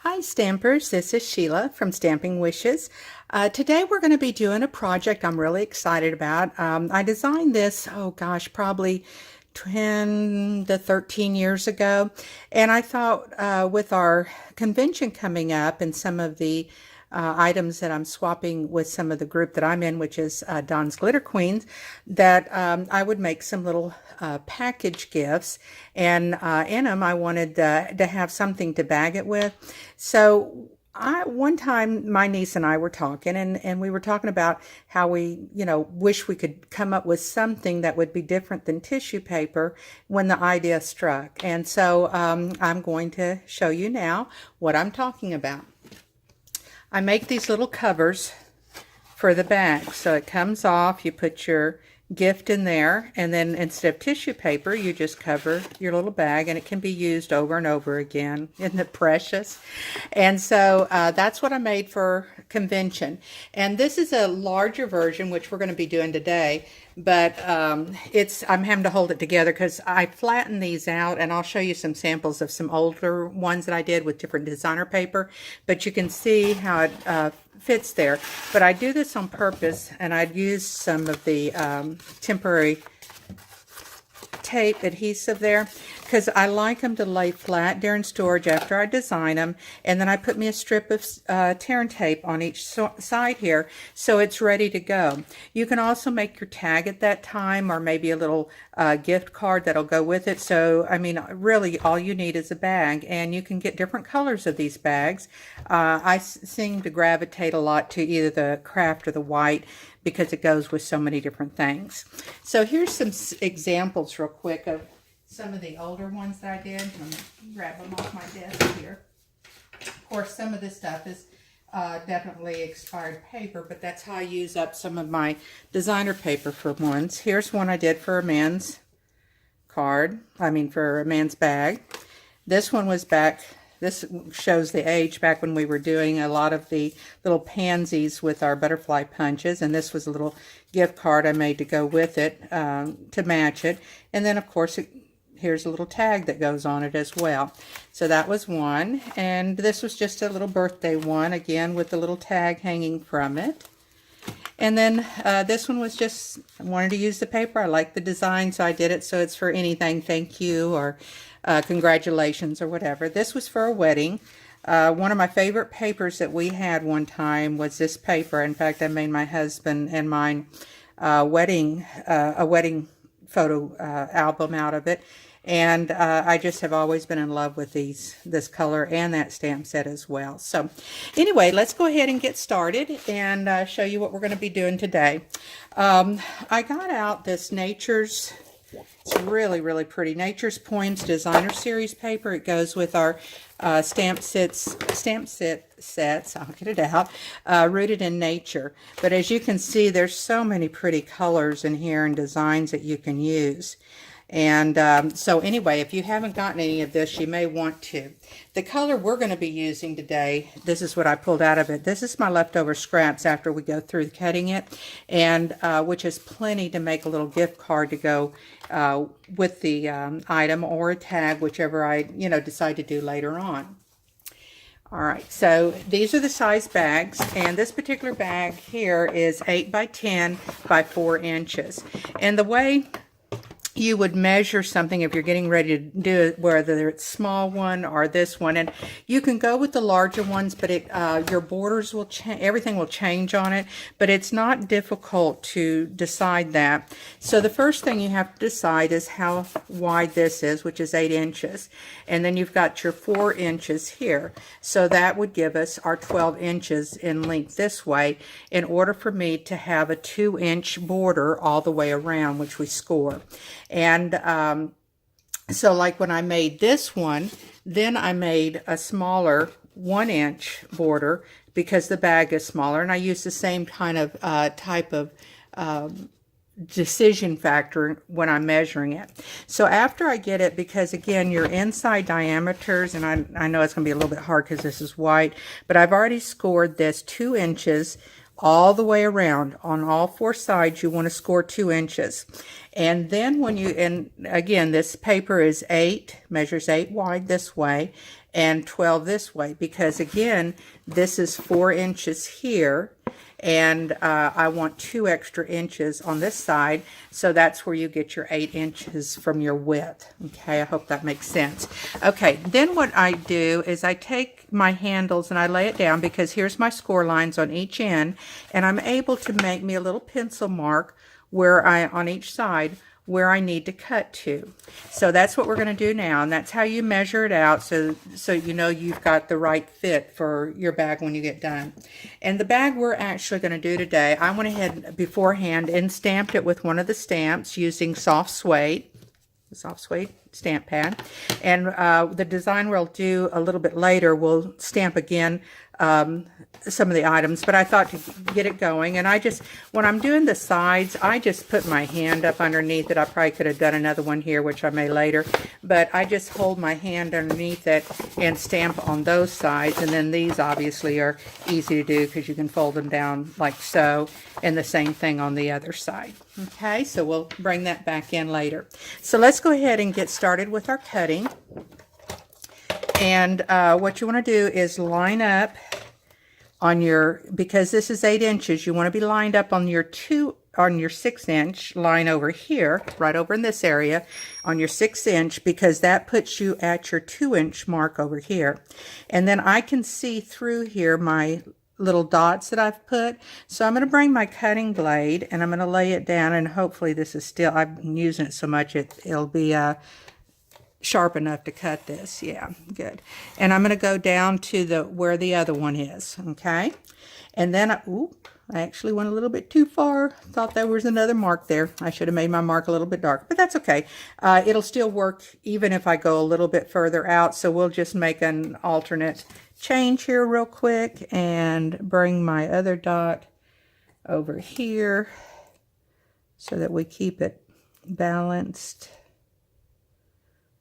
Hi Stampers, this is Sheila from Stamping Wishes. Today we're going to be doing a project I'm really excited about. I designed this, oh gosh, probably 10 to 13 years ago. And I thought with our convention coming up and some of the items that I'm swapping with some of the group that I'm in, which is Dawn's Glitter Queens, that I would make some little package gifts. And in them, I wanted to have something to bag it with. So one time my niece and I were talking and we were talking about how we, wish we could come up with something that would be different than tissue paper when the idea struck. And so I'm going to show you now what I'm talking about. I make these little covers for the bag. So it comes off, you put your gift in there, and then instead of tissue paper, you just cover your little bag, and it can be used over and over again. Isn't it precious? And so that's what I made for convention. And this is a larger version, which we're going to be doing today, but I'm having to hold it together because I flattened these out, and I'll show you some samples of some older ones that I did with different designer paper, but you can see how it fits there. But I do this on purpose, and I'd use some of the temporary tape adhesive there because I like them to lay flat during storage after I design them, and then I put me a strip of tear and tape on each side here so it's ready to go. You can also make your tag at that time, or maybe a little gift card that'll go with it. So I mean, really all you need is a bag, and you can get different colors of these bags. I seem to gravitate a lot to either the craft or the white because it goes with so many different things. So here's some examples real quick of some of the older ones that I did. I'm going to grab them off my desk here. Of course, some of this stuff is definitely expired paper, but that's how I use up some of my designer paper for ones. Here's one I did for a man's for a man's bag. This one was back. This shows the age back when we were doing a lot of the little pansies with our butterfly punches, and this was a little gift card I made to go with it to match it. And then, of course, here's a little tag that goes on it as well. So that was one, and this was just a little birthday one, again with the little tag hanging from it. And then this one was just, I wanted to use the paper. I like the design, so I did it so it's for anything, thank you, or congratulations, or whatever. This was for a wedding. One of my favorite papers that we had one time was this paper. In fact, I made my husband and mine a wedding photo album out of it. And I just have always been in love with this color and that stamp set as well. So anyway, let's go ahead and get started and show you what we're going to be doing today. I got out this Nature's, it's really, really pretty, Nature's Poems Designer Series paper. It goes with our stamp sets, I'll get it out, Rooted in Nature. But as you can see, there's so many pretty colors in here and designs that you can use. And so anyway, if you haven't gotten any of this, you may want to. The color we're going to be using today, this is what I pulled out of it. This is my leftover scraps after we go through cutting it, and which is plenty to make a little gift card to go with the item, or a tag, whichever I decide to do later on. All right, so these are the size bags, and this particular bag here is 8 by 10 by 4 inches. And the way you would measure something if you're getting ready to do it, whether it's small one or this one, and you can go with the larger ones, but your borders will change, everything will change on it, but it's not difficult to decide that. So the first thing you have to decide is how wide this is, which is 8 inches, and then you've got your 4 inches here. So that would give us our 12 inches in length this way, in order for me to have a 2-inch border all the way around, which we score. And so like when I made this one, then I made a smaller 1-inch border because the bag is smaller, and I use the same kind of type of decision factor when I'm measuring it. So after I get it, because again, your inside diameters, and I know it's going to be a little bit hard because this is white, but I've already scored this 2 inches all the way around. On all 4 sides, you want to score 2 inches. And then when you, and again, this paper is 8, measures 8 wide this way, and 12 this way, because again, this is 4 inches here, and I want 2 extra inches on this side, so that's where you get your 8 inches from your width. Okay, I hope that makes sense. Okay, then what I do is I take my handles and I lay it down, because here's my score lines on each end, and I'm able to make me a little pencil mark where on each side where I need to cut to. So that's what we're going to do now, and that's how you measure it out, so you know you've got the right fit for your bag when you get done. And the bag we're actually going to do today, I went ahead beforehand and stamped it with one of the stamps using soft suede, the soft suede stamp pad. And the design we'll do a little bit later, we'll stamp again some of the items, but I thought to get it going, and I just, when I'm doing the sides, I just put my hand up underneath it. I probably could have done another one here, which I may later, but I just hold my hand underneath it and stamp on those sides, and then these obviously are easy to do because you can fold them down like so, and the same thing on the other side. Okay, so we'll bring that back in later. So let's go ahead and get started with our cutting. And what you want to do is line up on your, because this is 8 inches, you want to be lined up on your 6-inch line over here, right over in this area, on your 6-inch, because that puts you at your 2-inch mark over here. And then I can see through here my little dots that I've put. So I'm going to bring my cutting blade and I'm going to lay it down, and hopefully this is still, I've been using it so much it'll be sharp enough to cut this. Yeah, good. And I'm going to go down to where the other one is. Okay, and then I actually went a little bit too far. Thought there was another mark there. I should have made my mark a little bit darker, but that's okay. It'll still work even if I go a little bit further out. So we'll just make an alternate change here real quick and bring my other dot over here so that we keep it balanced.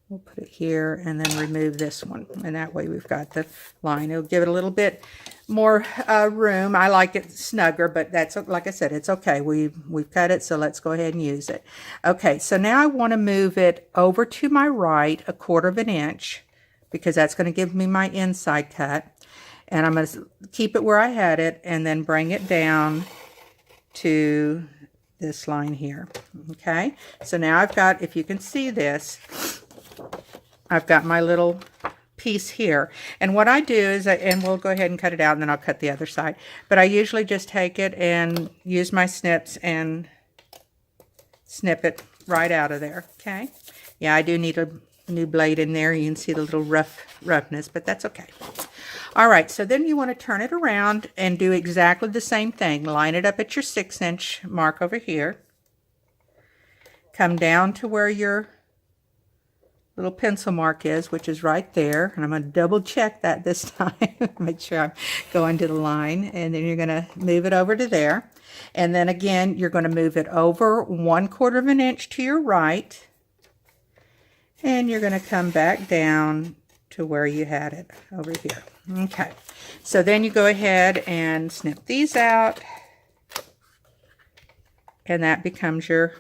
We'll put it here and then remove this one, and that way we've got the line. It'll give it a little bit more room. I like it snugger, but that's, like I said, it's okay. We've cut it, so let's go ahead and use it. Okay, so now I want to move it over to my right 1/4 inch, because that's going to give me my inside cut. And I'm going to keep it where I had it and then bring it down to this line here. Okay, so now I've got, if you can see this, I've got my little piece here. And what I do is, and we'll go ahead and cut it out and then I'll cut the other side. But I usually just take it and use my snips and snip it right out of there. Okay, yeah, I do need a new blade in there. You can see the little roughness, but that's okay. All right, so then you want to turn it around and do exactly the same thing. Line it up at your 6-inch mark over here. Come down to where your little pencil mark is, which is right there. And I'm going to double check that this time. Make sure I'm going to the line. And then you're going to move it over to there. And then again, you're going to move it over 1/4 inch to your right. And you're going to come back down to where you had it over here. Okay, so then you go ahead and snip these out, and that becomes your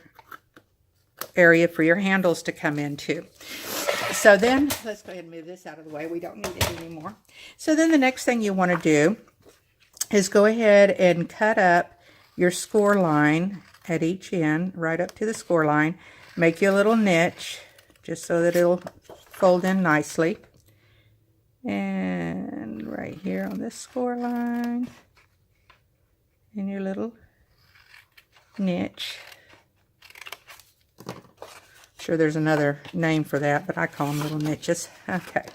area for your handles to come into. So then let's go ahead and move this out of the way. We don't need it anymore. So then the next thing you want to do is go ahead and cut up your score line at each end, right up to the score line. Make you a little niche just so that it'll fold in nicely. And right here on this score line, in your little niche. Sure, there's another name for that, but I call them little niches. Okay,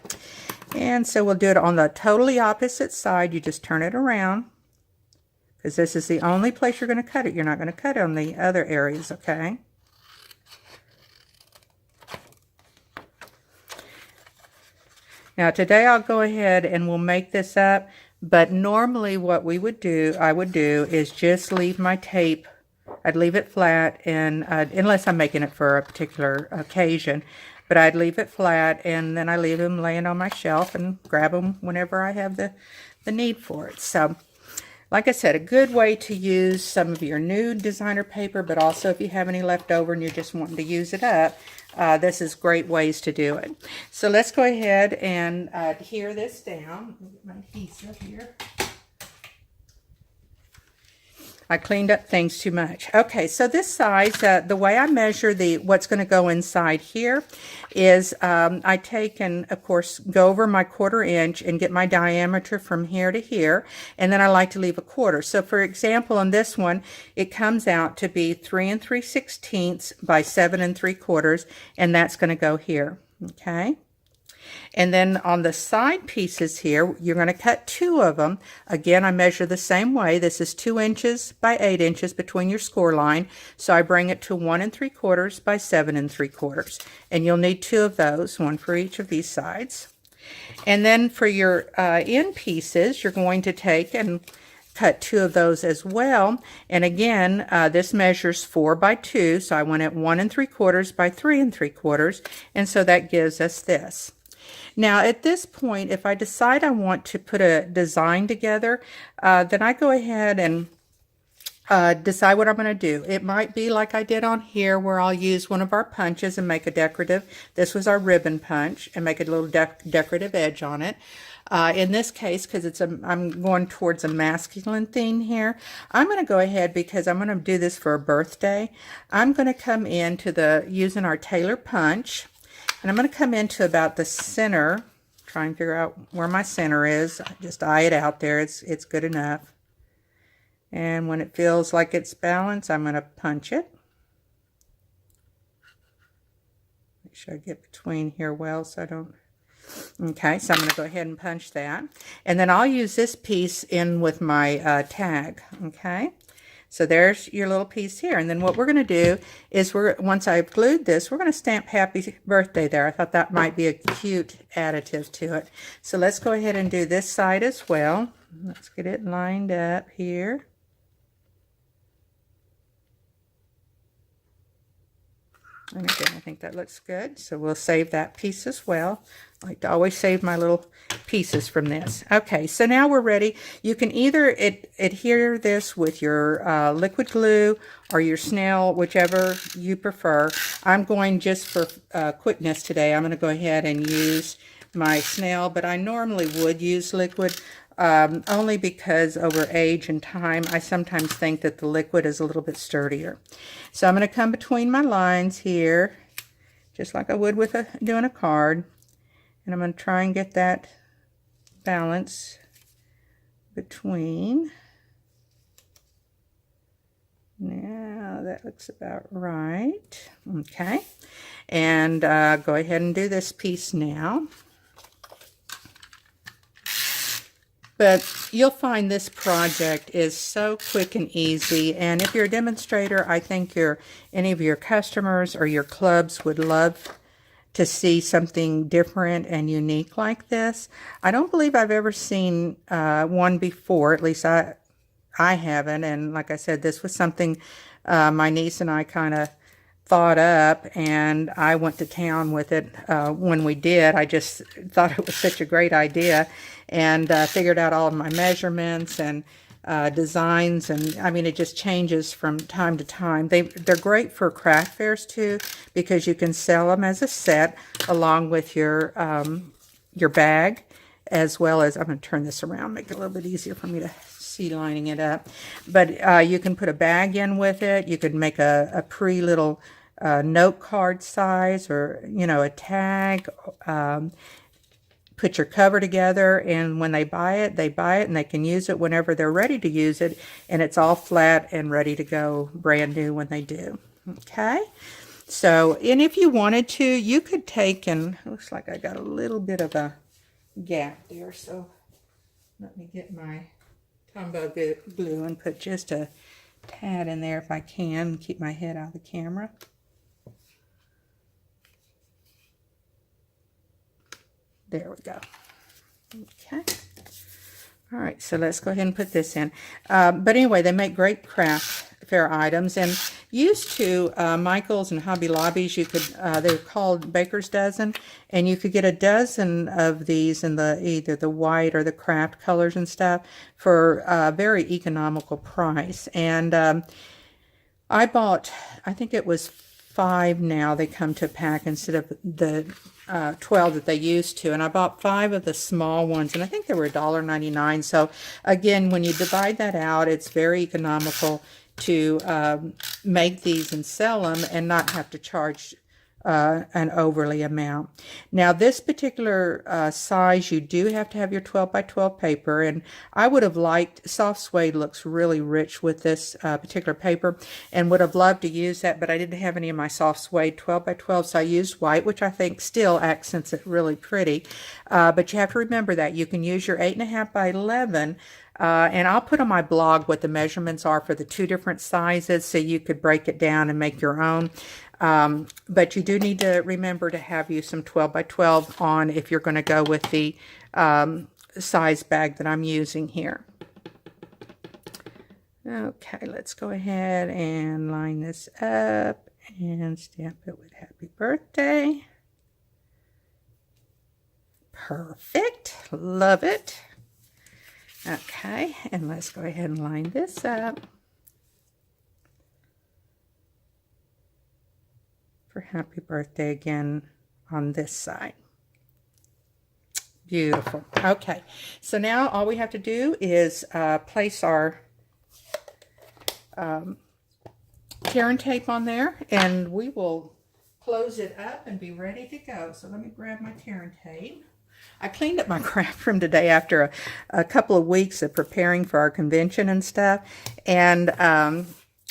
and so we'll do it on the totally opposite side. You just turn it around, because this is the only place you're going to cut it. You're not going to cut it on the other areas. Okay. Now today I'll go ahead and we'll make this up, but normally what I would do is just leave my tape. I'd leave it flat, and unless I'm making it for a particular occasion, but I'd leave it flat, and then I leave them laying on my shelf and grab them whenever I have the need for it. So Like I said, a good way to use some of your new designer paper, but also if you have any left over and you're just wanting to use it up, this is great ways to do it. So let's go ahead and adhere this down. Let me get my adhesive here. I cleaned up things too much. Okay, so this size, the way I measure what's going to go inside here is I take and, of course, go over my 1/4 inch and get my diameter from here to here, and then I like to leave a 1/4. So, for example, on this one, it comes out to be 3 3/16 by 7 3/4, and that's going to go here, okay? And then on the side pieces here, you're going to cut 2 of them. Again, I measure the same way. This is 2 inches by 8 inches between your score line. So I bring it to 1 3/4 by 7 3/4. And you'll need 2 of those, one for each of these sides. And then for your end pieces, you're going to take and cut 2 of those as well. And again, this measures 4 by 2. So I went at 1 3/4 by 3 3/4. And so that gives us this. Now, at this point, if I decide I want to put a design together, then I go ahead and decide what I'm going to do. It might be like I did on here, where I'll use one of our punches and make a decorative. This was our ribbon punch, and make a little decorative edge on it. In this case, because I'm going towards a masculine theme here, I'm going to go ahead, because I'm going to do this for a birthday. I'm going to come into using our tailor punch. And I'm going to come into about the center, try and figure out where my center is. Just eye it out there. It's good enough. And when it feels like it's balanced, I'm going to punch it. Make sure I get between here well so I don't... Okay, so I'm going to go ahead and punch that. And then I'll use this piece in with my tag, okay? So there's your little piece here. And then what we're going to do is once I've glued this, we're going to stamp happy birthday there. I thought that might be a cute additive to it. So let's go ahead and do this side as well. Let's get it lined up here. And again, I think that looks good. So we'll save that piece as well. I like to always save my little pieces from this. Okay, so now we're ready. You can either adhere this with your liquid glue or your Snell, whichever you prefer. I'm going, just for quickness today, I'm going to go ahead and use my Snell, but I normally would use liquid. Only because over age and time, I sometimes think that the liquid is a little bit sturdier. So I'm going to come between my lines here, just like I would with doing a card. And I'm going to try and get that balance between. Now that looks about right. Okay. And go ahead and do this piece now. But you'll find this project is so quick and easy. And if you're a demonstrator, I think any of your customers or your clubs would love to see something different and unique like this. I don't believe I've ever seen one before. At least I haven't. And like I said, this was something my niece and I kind of thought up, and I went to town with it when we did. I just thought it was such a great idea, and figured out all of my measurements and designs, and I mean, it just changes from time to time. They're great for craft fairs too, because you can sell them as a set along with your bag, as well as, I'm going to turn this around, make it a little bit easier for me to see lining it up. But you can put a bag in with it. You could make a little note card size, or a tag. Put your cover together, and when they buy it, and they can use it whenever they're ready to use it, and it's all flat and ready to go, brand new when they do. Okay, so, and if you wanted to, you could take, and it looks like I got a little bit of a gap there, so let me get my Tombow glue and put just a tad in there if I can, keep my head out of the camera. There we go. Okay. All right, so let's go ahead and put this in. But anyway, they make great craft fair items, and Used to Michael's and Hobby Lobby's, you could they were called Baker's Dozen, and you could get a dozen of these in the either the white or the craft colors and stuff for a very economical price. And I bought, I think it was 5 now. They come to a pack instead of the 12 that they used to. And I bought 5 of the small ones, and I think they were $1.99. So again, when you divide that out, it's very economical to make these and sell them and not have to charge an overly amount. Now this particular size, you do have to have your 12 by 12 paper, and I would have liked, soft suede looks really rich with this particular paper, and would have loved to use that, but I didn't have any of my soft suede 12 by 12, so I used white, which I think still accents it really pretty. But you have to remember that you can use your 8.5 by 11. And I'll put on my blog what the measurements are for the 2 different sizes, so you could break it down and make your own. But you do need to remember to have you some 12 by 12 on if you're going to go with the size bag that I'm using here. Okay, let's go ahead and line this up and stamp it with happy birthday. Perfect. Love it. Okay, and let's go ahead and line this up for happy birthday again on this side. Beautiful. Okay, so now all we have to do is place our tear and tape on there, and we will close it up and be ready to go. So let me grab my tear and tape. I cleaned up my craft room today after a couple of weeks of preparing for our convention and stuff. And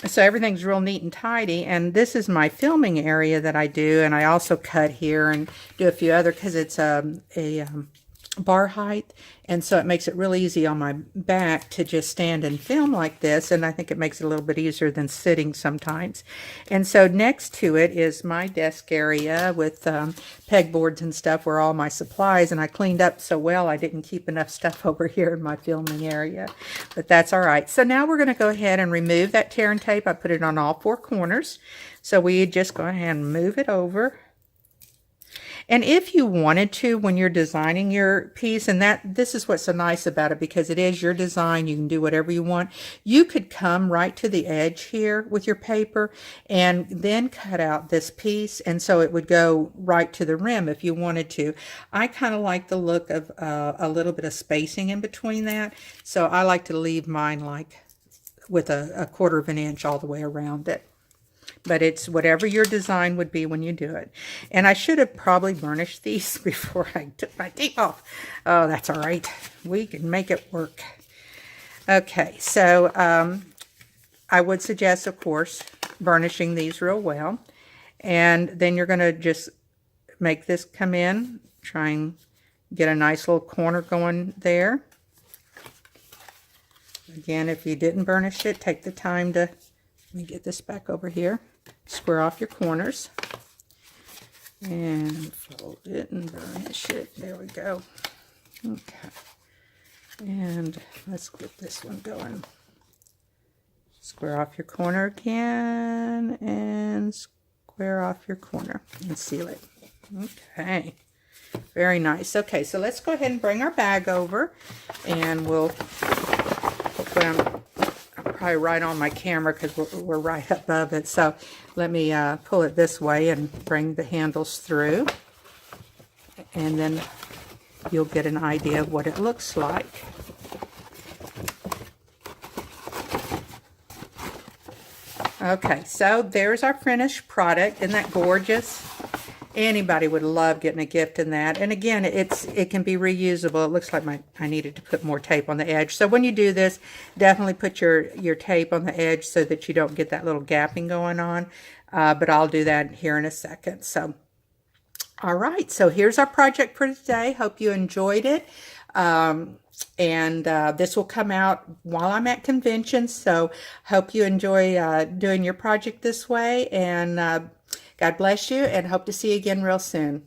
so everything's real neat and tidy. And this is my filming area that I do. And I also cut here and do a few other, because it's a bar height. And so it makes it real easy on my back to just stand and film like this. And I think it makes it a little bit easier than sitting sometimes. And so next to it is my desk area with pegboards and stuff where all my supplies. And I cleaned up so well I didn't keep enough stuff over here in my filming area. But that's all right. So now we're going to go ahead and remove that tear and tape. I put it on all 4 corners. So we just go ahead and move it over. And if you wanted to, when you're designing your piece, and this is what's so nice about it, because it is your design, you can do whatever you want. You could come right to the edge here with your paper and then cut out this piece, and so it would go right to the rim if you wanted to. I kind of like the look of a little bit of spacing in between that, so I like to leave mine like with a 1/4 of an inch all the way around it. But it's whatever your design would be when you do it. And I should have probably burnished these before I took my tape off. Oh, that's all right. We can make it work. Okay, so I would suggest, of course, burnishing these real well. And then you're going to just make this come in. Try and get a nice little corner going there. Again, if you didn't burnish it, take the time to, let me get this back over here. Square off your corners and fold it and burnish it. There we go. Okay. And let's get this one going. Square off your corner again and square off your corner and seal it. Okay. Very nice. Okay, so let's go ahead and bring our bag over, and we'll put on probably right on my camera because we're right above it. So let me pull it this way and bring the handles through, and then you'll get an idea of what it looks like. Okay, so there's our finished product. Isn't that gorgeous? Anybody would love getting a gift in that. And again, it can be reusable. It looks like I needed to put more tape on the edge. So when you do this, definitely put your tape on the edge so that you don't get that little gapping going on. But I'll do that here in a second. So, all right. So here's our project for today. Hope you enjoyed it. This will come out while I'm at conventions. So hope you enjoy doing your project this way. And God bless you, and hope to see you again real soon.